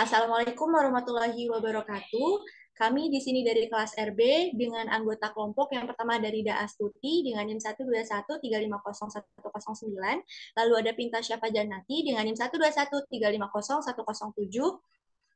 Assalamualaikum warahmatullahi wabarakatuh. Kami di sini dari kelas RB dengan anggota kelompok yang pertama dari Da Astuti dengan NIM 121350109. Lalu ada Pinta Syafa Jannati dengan NIM 121350107.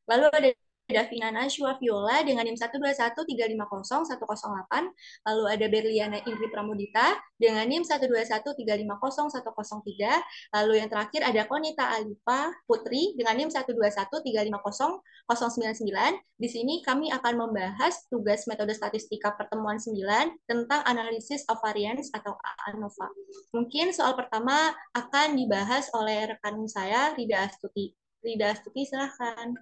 Lalu ada Davina Nashwa Viola dengan NIM 121350108. Lalu ada Berliana Indri Pramudita dengan NIM 121350103. Lalu yang terakhir ada Konita Alifa Putri dengan NIM 121350099. Di sini kami akan membahas tugas metode statistika pertemuan 9 tentang analisis of variance atau ANOVA. Mungkin soal pertama akan dibahas oleh rekan saya, Rida Astuti. Rida Astuti, silahkan.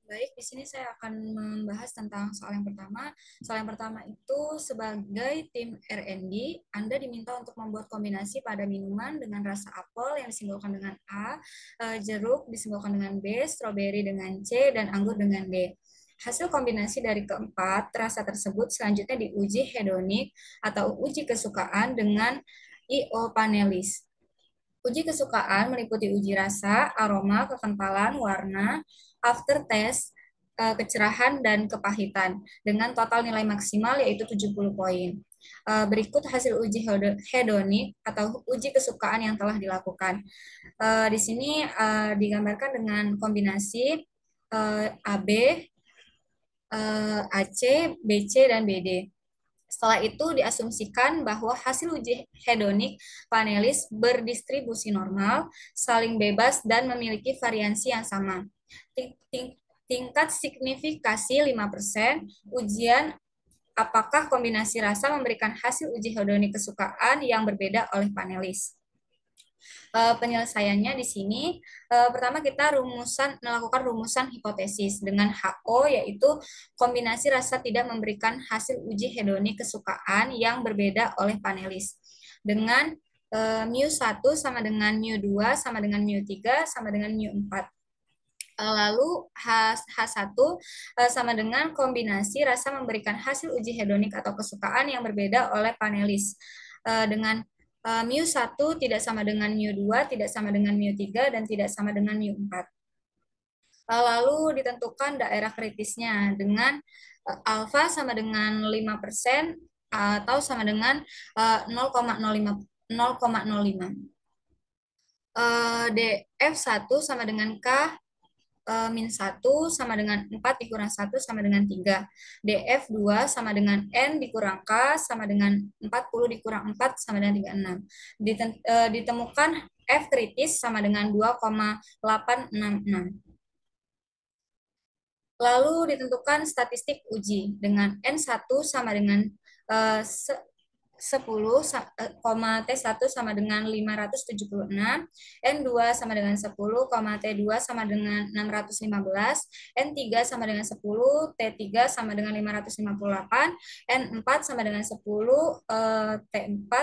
Baik, di sini saya akan membahas tentang soal yang pertama. Soal yang pertama itu sebagai tim R&D, Anda diminta untuk membuat kombinasi pada minuman dengan rasa apel yang disimbolkan dengan A, jeruk disimbolkan dengan B, stroberi dengan C, dan anggur dengan D. Hasil kombinasi dari keempat rasa tersebut selanjutnya diuji hedonik atau uji kesukaan dengan IO panelis. Uji kesukaan meliputi uji rasa, aroma, kekentalan, warna, aftertaste, kecerahan, dan kepahitan dengan total nilai maksimal yaitu 70 poin. Berikut hasil uji hedonik atau uji kesukaan yang telah dilakukan. Di sini digambarkan dengan kombinasi AB, AC, BC, dan BD. Setelah itu diasumsikan bahwa hasil uji hedonik panelis berdistribusi normal, saling bebas, dan memiliki variansi yang sama. Tingkat signifikasi 5%, ujian apakah kombinasi rasa memberikan hasil uji hedonik kesukaan yang berbeda oleh panelis. Penyelesaiannya di sini pertama kita melakukan rumusan hipotesis dengan HO yaitu kombinasi rasa tidak memberikan hasil uji hedonik kesukaan yang berbeda oleh panelis dengan mu1 sama dengan mu2 sama dengan mu3 sama dengan mu4. Lalu H1 sama dengan kombinasi rasa memberikan hasil uji hedonik atau kesukaan yang berbeda oleh panelis dengan mu1 tidak sama dengan mu2, tidak sama dengan mu3, dan tidak sama dengan mu4. Lalu ditentukan daerah kritisnya dengan alfa sama dengan 5% atau sama dengan 0,05. DF1 sama dengan K min 1 sama dengan 4 dikurang 1 sama dengan 3. DF2 sama dengan N dikurang K sama dengan 40 dikurang 4 sama dengan 36. Ditemukan F kritis sama dengan 2,866. Lalu ditentukan statistik uji dengan N1 sama dengan 10, T1 sama dengan 576, N2 sama dengan 10, T2 sama dengan 615, N3 sama dengan 10, T3 sama dengan 558, N4 sama dengan 10, T4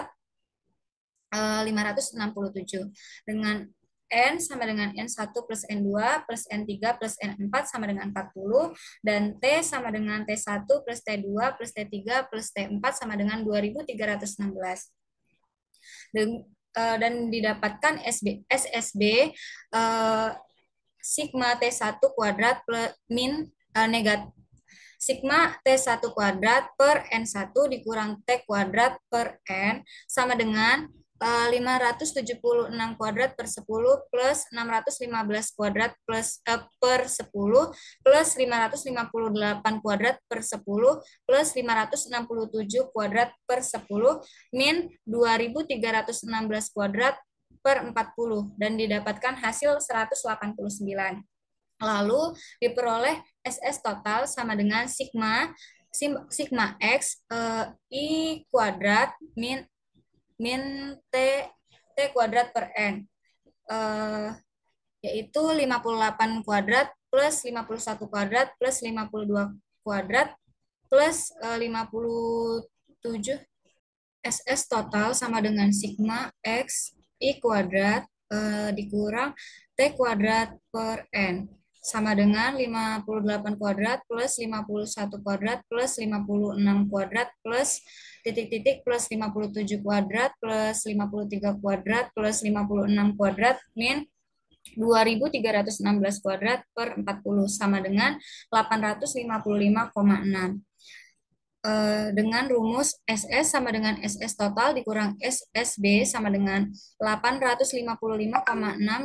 567. Dengan N sama dengan N1 plus N2 plus N3 plus N4 sama dengan 40, dan T sama dengan T1 plus T2 plus T3 plus T4 sama dengan 2316. Dan didapatkan SSB sigma T1 kuadrat plus min negatif sigma T1 kuadrat per N1 dikurang T kuadrat per N sama dengan 576 kuadrat per 10 plus 615 kuadrat plus per 10 plus 558 kuadrat per 10 plus 567 kuadrat per 10 min 2316 kuadrat per 40 dan didapatkan hasil 189. Lalu diperoleh SS total sama dengan sigma X I kuadrat min T kuadrat per N, yaitu 58 kuadrat plus 51 kuadrat plus 52 kuadrat plus 57. SS total sama dengan sigma X I kuadrat dikurang T kuadrat per N sama dengan 58 kuadrat plus 51 kuadrat plus 56 kuadrat plus titik-titik plus 57 kuadrat plus 53 kuadrat plus 56 kuadrat min 2.316 kuadrat per 40 sama dengan 855,6. Dengan rumus SS sama dengan SS total dikurang SSB sama dengan 855,6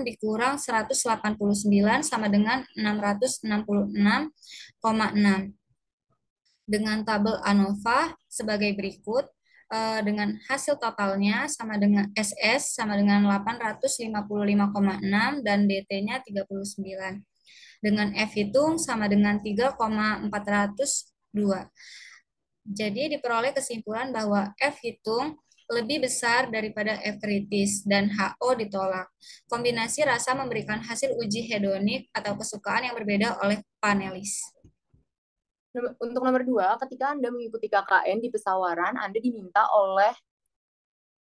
dikurang 189 sama dengan 666,6. Dengan tabel ANOVA sebagai berikut. Dengan hasil totalnya sama dengan SS sama dengan 855,6 dan DT-nya 39. Dengan F hitung sama dengan 3,402. Jadi diperoleh kesimpulan bahwa F hitung lebih besar daripada F kritis dan HO ditolak. Kombinasi rasa memberikan hasil uji hedonik atau kesukaan yang berbeda oleh panelis. Untuk nomor 2, ketika Anda mengikuti KKN di pesawaran, Anda diminta oleh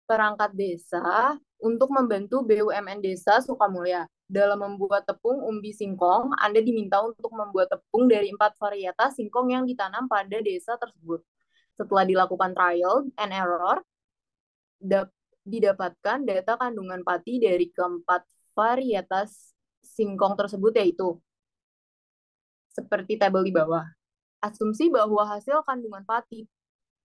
perangkat desa untuk membantu BUMN Desa Sukamulya. Dalam membuat tepung umbi singkong, Anda diminta untuk membuat tepung dari 4 varietas singkong yang ditanam pada desa tersebut. Setelah dilakukan trial and error, didapatkan data kandungan pati dari keempat varietas singkong tersebut, yaitu seperti tabel di bawah. Asumsi bahwa hasil kandungan pati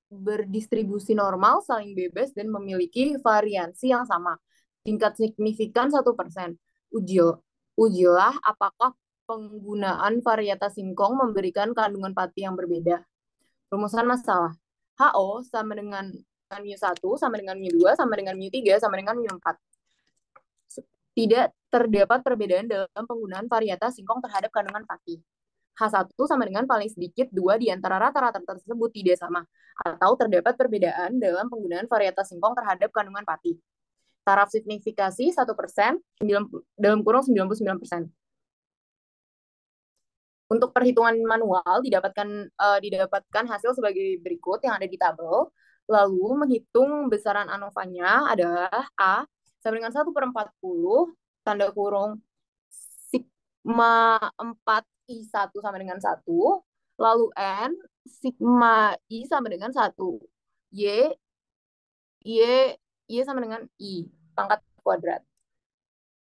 berdistribusi normal, saling bebas, dan memiliki variansi yang sama. Tingkat signifikan 1%. Ujilah apakah penggunaan varietas singkong memberikan kandungan pati yang berbeda. Rumusan masalah. HO sama dengan mu1, sama dengan mu2, sama dengan mu3, sama dengan mu4. Tidak terdapat perbedaan dalam penggunaan varietas singkong terhadap kandungan pati. H1 sama dengan paling sedikit 2 di antara rata-rata tersebut tidak sama, atau terdapat perbedaan dalam penggunaan varietas singkong terhadap kandungan pati. Taraf signifikasi 1%, dalam kurung 99%. Untuk perhitungan manual didapatkan hasil sebagai berikut yang ada di tabel. Lalu menghitung besaran ANOVA-nya adalah A sama dengan 1/40, tanda kurung sigma 4 I1 sama dengan 1, lalu N, sigma I sama dengan 1, Y, sama dengan I, pangkat kuadrat.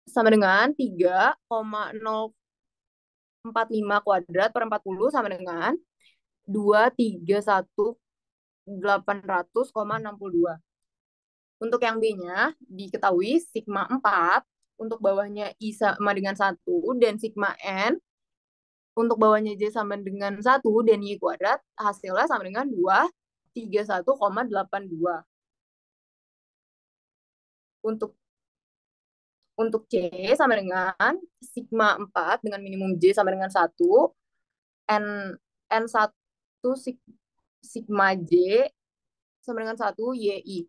Sama dengan 3,045 kuadrat per 40 sama dengan 231.800,62. Untuk yang B-nya, diketahui sigma 4, untuk bawahnya I sama dengan 1, dan sigma N, untuk bawahnya J sama dengan 1 dan Y kuadrat, hasilnya sama dengan 231,82. Untuk C sama dengan sigma 4 dengan minimum J sama dengan 1, N1 sigma J sama dengan 1, YI.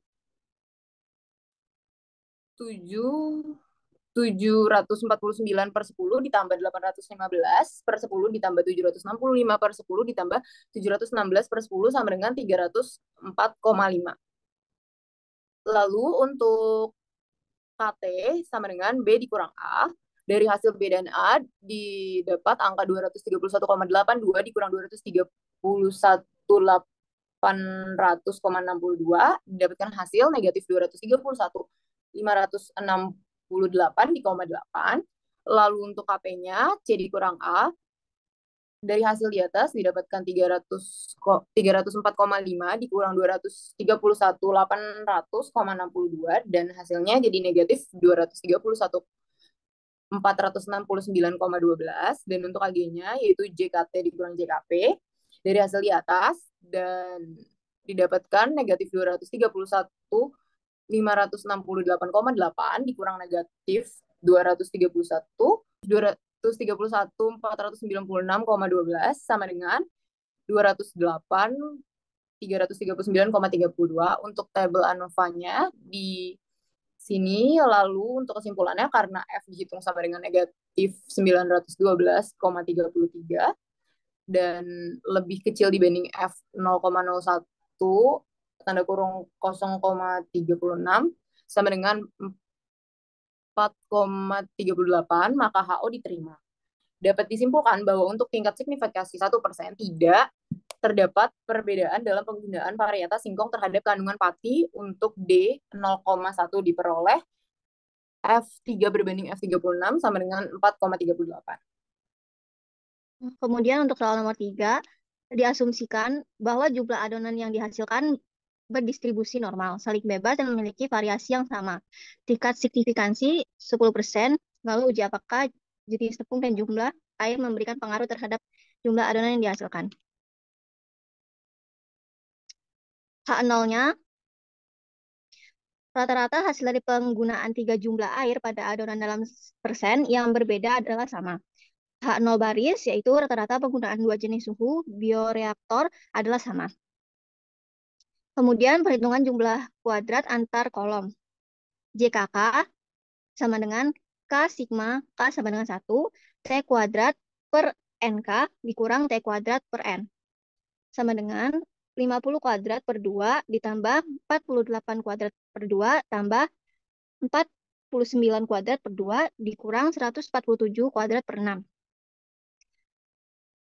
749/10 ditambah 815/10 ditambah 765/10 ditambah 716/10 sama dengan 304,5. Lalu untuk KT sama dengan B dikurang A. Dari hasil B dan A didapat angka 231,82 dikurang 231.800,62, didapatkan hasil negatif 231.568,8. Lalu untuk KP-nya C dikurang A, dari hasil di atas didapatkan 304,5 dikurang 231.800,62 dan hasilnya jadi negatif 231.469,12. Dan untuk AG-nya yaitu JKT dikurang JKP dari hasil di atas dan didapatkan negatif 231.568,8 dikurang negatif 231.496,12 sama dengan 208.339,32. Untuk tabel ANOVA-nya di sini. Lalu untuk kesimpulannya, karena F dihitung sama dengan negatif 912,33 dan lebih kecil dibanding F 0,01 tanda kurung 0,36 sama dengan 4,38, maka HO diterima. Dapat disimpulkan bahwa untuk tingkat signifikasi 1% tidak terdapat perbedaan dalam penggunaan varietas singkong terhadap kandungan pati. Untuk D 0,1 diperoleh, F3 berbanding F36 sama dengan 4,38. Kemudian untuk soal nomor 3, diasumsikan bahwa jumlah adonan yang dihasilkan berdistribusi normal, saling bebas, dan memiliki variasi yang sama. Tingkat signifikansi 10%, lalu uji apakah jenis tepung dan jumlah air memberikan pengaruh terhadap jumlah adonan yang dihasilkan. H0-nya, rata-rata hasil dari penggunaan 3 jumlah air pada adonan dalam persen yang berbeda adalah sama. H0 baris, yaitu rata-rata penggunaan 2 jenis suhu bioreaktor adalah sama. Kemudian perhitungan jumlah kuadrat antar kolom. JKK sama dengan K sigma K sama dengan 1, T kuadrat per NK dikurang T kuadrat per N. Sama dengan 50 kuadrat per 2 ditambah 48 kuadrat per 2 tambah 49 kuadrat per 2 dikurang 147 kuadrat per 6.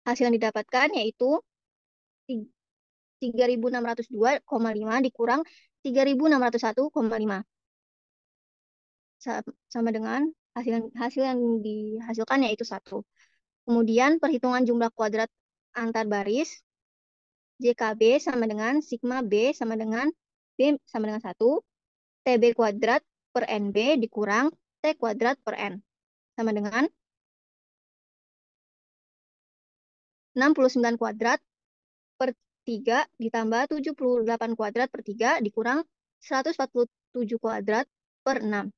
Hasil yang didapatkan yaitu 3.602,5 dikurang 3.601,5. Sama dengan hasil yang dihasilkan yaitu 1. Kemudian perhitungan jumlah kuadrat antar baris. JKB sama dengan sigma B sama dengan B sama dengan 1. TB kuadrat per NB dikurang T kuadrat per N. Sama dengan 69 kuadrat per 3 ditambah 78 kuadrat per 3 dikurang 147 kuadrat per 6.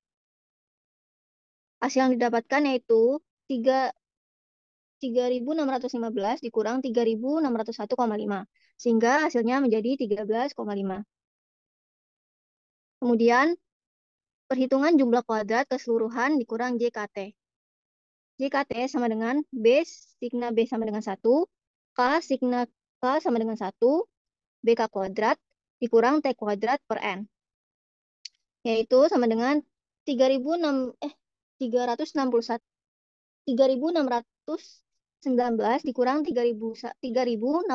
Hasil yang didapatkan yaitu 3.615 dikurang 3.601,5. Sehingga hasilnya menjadi 13,5. Kemudian, perhitungan jumlah kuadrat keseluruhan dikurang JKT. JKT sama dengan B sigma B sama dengan 1, K sigma K sama dengan 1, BK kuadrat dikurang T kuadrat per N. Yaitu sama dengan 3.619 dikurang 3.601,5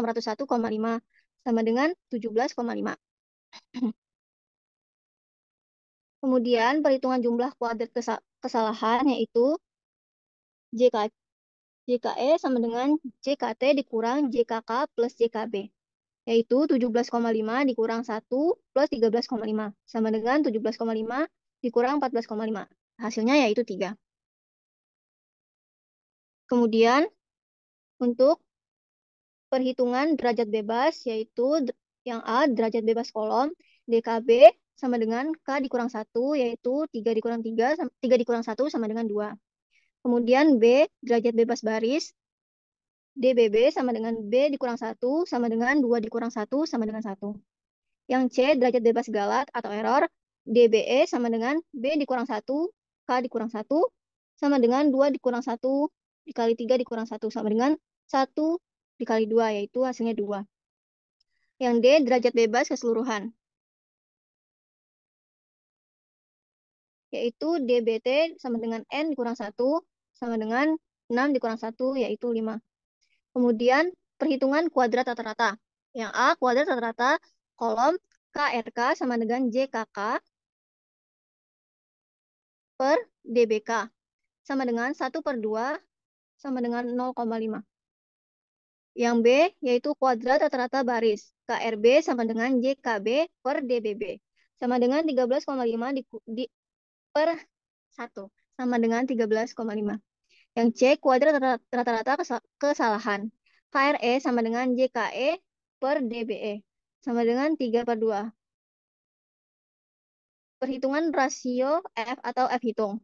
sama dengan 17,5. Kemudian perhitungan jumlah kuadrat kesalahan yaitu JKE sama dengan JKT dikurang JKK plus JKB. Yaitu 17,5 dikurang 1 plus 13,5 sama dengan 17,5 dikurang 14,5. Hasilnya yaitu 3. Kemudian untuk perhitungan derajat bebas yaitu yang A derajat bebas kolom, DKB sama dengan K dikurang 1 yaitu 3 dikurang 3, 3 dikurang 1 sama dengan 2. Kemudian B derajat bebas baris, DBB sama dengan B dikurang 1 sama dengan 2 dikurang 1 sama dengan 1. Yang C derajat bebas galat atau error, DBE sama dengan B dikurang 1, K dikurang 1 sama dengan 2 dikurang 1 dikali 3 dikurang 1 sama dengan 1 dikali 2 yaitu hasilnya 2. Yang D derajat bebas keseluruhan. Yaitu DBT sama dengan N dikurang 1 sama dengan 6 dikurang 1 yaitu 5. Kemudian perhitungan kuadrat rata-rata. Yang A kuadrat rata-rata kolom KRK sama dengan JKK per DBK sama dengan 1 per 2 sama dengan 0,5. Yang B yaitu kuadrat rata-rata baris KRB sama dengan JKB per DBB sama dengan 13,5 per 1 sama dengan 13,5. Yang C kuadrat rata-rata kesalahan KRE sama dengan JKE per DBE sama dengan 3 per 2. Perhitungan rasio F atau F hitung.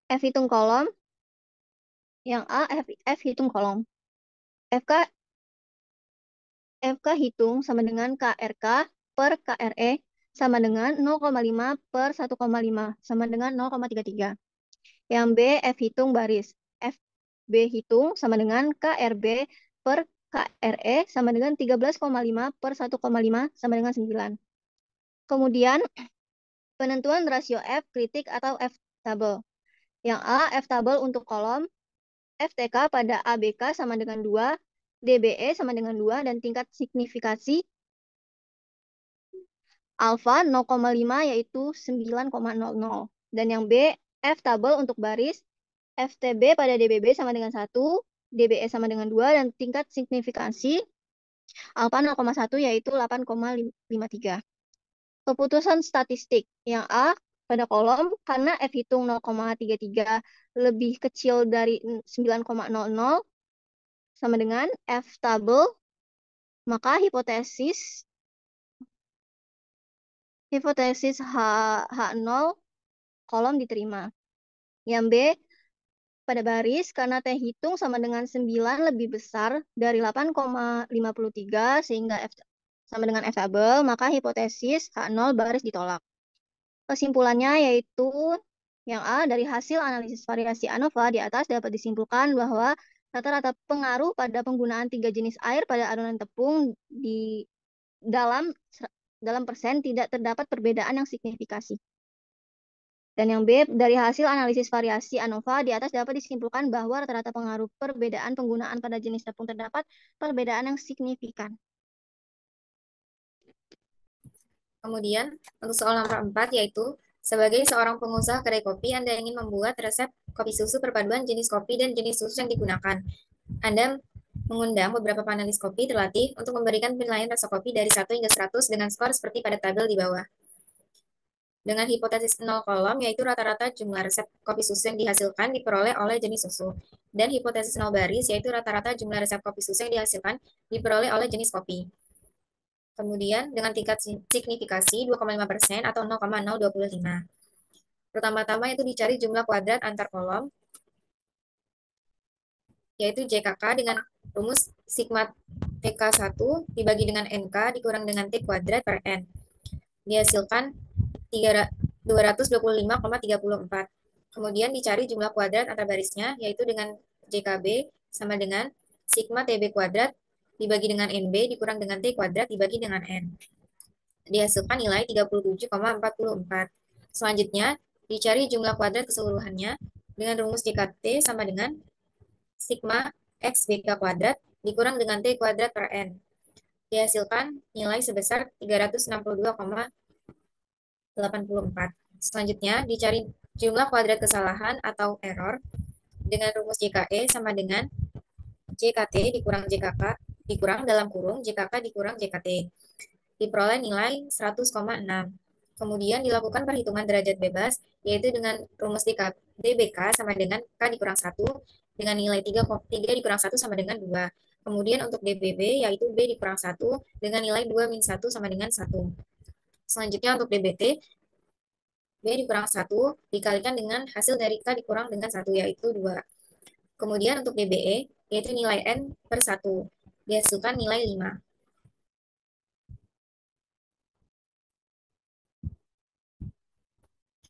F hitung kolom. Yang A F hitung kolom. FK hitung sama dengan KRK per KRE sama dengan 0,5 per 1,5 sama dengan 0,33. Yang B F hitung baris. FB hitung sama dengan KRB per KRE sama dengan 13,5 per 1,5 sama dengan 9. Kemudian penentuan rasio F kritik atau F tabel. Yang A F tabel untuk kolom, FTK pada ABK sama dengan 2, DBE sama dengan 2, dan tingkat signifikasi alfa 0,5 yaitu 9,00. Dan yang B, F tabel untuk baris, FTB pada DBB sama dengan 1, DBE sama dengan 2, dan tingkat signifikansi alfa 0,1 yaitu 8,53. Keputusan statistik. Yang A pada kolom, karena F hitung 0,33 lebih kecil dari 9,00 sama dengan F tabel, maka hipotesis H0 kolom diterima. Yang B pada baris, karena T hitung sama dengan 9 lebih besar dari 8,53 sehingga F sama dengan F tabel, maka hipotesis H0 baris ditolak. Kesimpulannya yaitu yang A, dari hasil analisis variasi ANOVA di atas dapat disimpulkan bahwa rata-rata pengaruh pada penggunaan 3 jenis air pada adonan tepung di dalam persen tidak terdapat perbedaan yang signifikasi. Dan yang B, dari hasil analisis variasi ANOVA di atas dapat disimpulkan bahwa rata-rata pengaruh perbedaan penggunaan pada jenis tepung terdapat perbedaan yang signifikan. Kemudian, untuk soal nomor 4 yaitu, sebagai seorang pengusaha kedai kopi, Anda ingin membuat resep kopi susu perpaduan jenis kopi dan jenis susu yang digunakan. Anda mengundang beberapa panelis kopi terlatih untuk memberikan penilaian rasa kopi dari 1 hingga 100 dengan skor seperti pada tabel di bawah. Dengan hipotesis 0 kolom, yaitu rata-rata jumlah resep kopi susu yang dihasilkan diperoleh oleh jenis susu. Dan hipotesis 0 baris, yaitu rata-rata jumlah resep kopi susu yang dihasilkan diperoleh oleh jenis kopi. Kemudian dengan tingkat signifikasi 2,5% atau 0,025. Pertama-tama itu dicari jumlah kuadrat antar kolom, yaitu JKK dengan rumus sigma TK1 dibagi dengan NK dikurang dengan T kuadrat per N. Dihasilkan 225,34. Kemudian dicari jumlah kuadrat antar barisnya, yaitu dengan JKB sama dengan sigma TB kuadrat dibagi dengan NB dikurang dengan T kuadrat dibagi dengan N. Dihasilkan nilai 37,44. Selanjutnya, dicari jumlah kuadrat keseluruhannya dengan rumus JKT sama dengan sigma XBK kuadrat dikurang dengan T kuadrat per N. Dihasilkan nilai sebesar 362,84. Selanjutnya, dicari jumlah kuadrat kesalahan atau error dengan rumus JKE sama dengan JKT dikurang JKK dikurang dalam kurung JKK dikurang JKT. Diperoleh nilai 100,6. Kemudian dilakukan perhitungan derajat bebas, yaitu dengan rumus DBK sama dengan K dikurang 1, dengan nilai 3 dikurang 1 sama dengan 2. Kemudian untuk DBB, yaitu B dikurang 1, dengan nilai 2 min 1 sama dengan 1. Selanjutnya untuk DBT, B dikurang 1 dikalikan dengan hasil dari K dikurang dengan 1, yaitu 2. Kemudian untuk DBE, yaitu nilai N per 1. Dihasilkan nilai 5.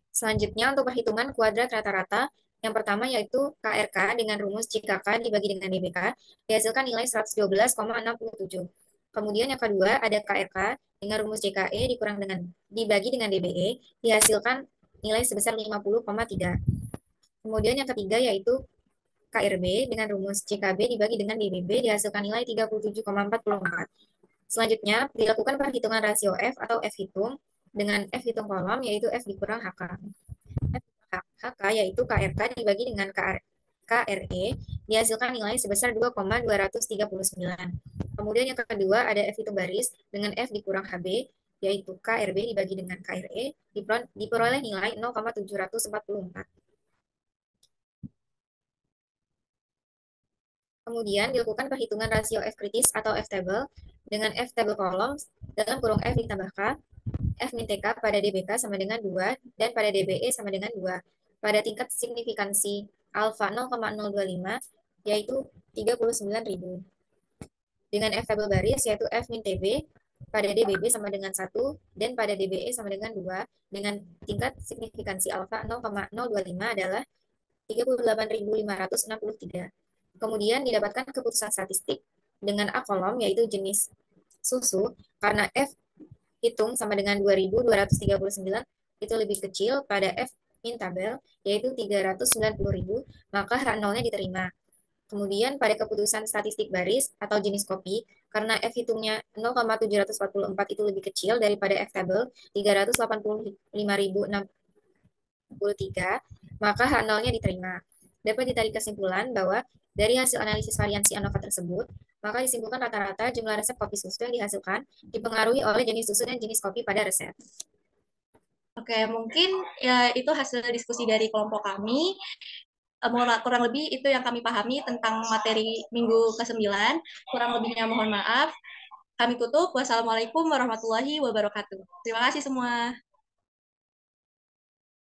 Selanjutnya untuk perhitungan kuadrat rata-rata, yang pertama yaitu KRK dengan rumus JKK dibagi dengan DBK, dihasilkan nilai 112,67. Kemudian yang kedua ada KRK dengan rumus JKE dibagi dengan DBE, dihasilkan nilai sebesar 50,3. Kemudian yang ketiga yaitu KRB dengan rumus JKB dibagi dengan DBB, dihasilkan nilai 37,44. Selanjutnya, dilakukan perhitungan rasio F atau F hitung dengan F hitung kolom, yaitu F dikurang HK. HK yaitu KRK dibagi dengan KRE, dihasilkan nilai sebesar 2,239. Kemudian yang kedua ada F hitung baris dengan F dikurang HB, yaitu KRB dibagi dengan KRE, diperoleh nilai 0,744. Kemudian dilakukan perhitungan rasio F kritis atau F table dengan F table kolom dalam kurung F ditambah K, F min TK pada DBK sama dengan 2, dan pada DBE sama dengan 2. Pada tingkat signifikansi alfa 0,025, yaitu 39.000. Dengan F table baris, yaitu F min TB pada DBB sama dengan 1, dan pada DBE sama dengan 2, dengan tingkat signifikansi alfa 0,025 adalah 38.563. Kemudian didapatkan keputusan statistik dengan A kolom, yaitu jenis susu, karena F hitung sama dengan 2.239 itu lebih kecil pada F min tabel, yaitu 390.000, maka H0-nya diterima. Kemudian pada keputusan statistik baris atau jenis kopi, karena F hitungnya 0,744 itu lebih kecil daripada F tabel 385.063, maka H0-nya diterima. Dapat ditarik kesimpulan bahwa dari hasil analisis variansi ANOVA tersebut, maka disimpulkan rata-rata jumlah resep kopi susu yang dihasilkan dipengaruhi oleh jenis susu dan jenis kopi pada resep. Oke, mungkin ya itu hasil diskusi dari kelompok kami. Kurang lebih itu yang kami pahami tentang materi minggu ke-9. Kurang lebihnya mohon maaf. Kami tutup. Wassalamualaikum warahmatullahi wabarakatuh. Terima kasih semua.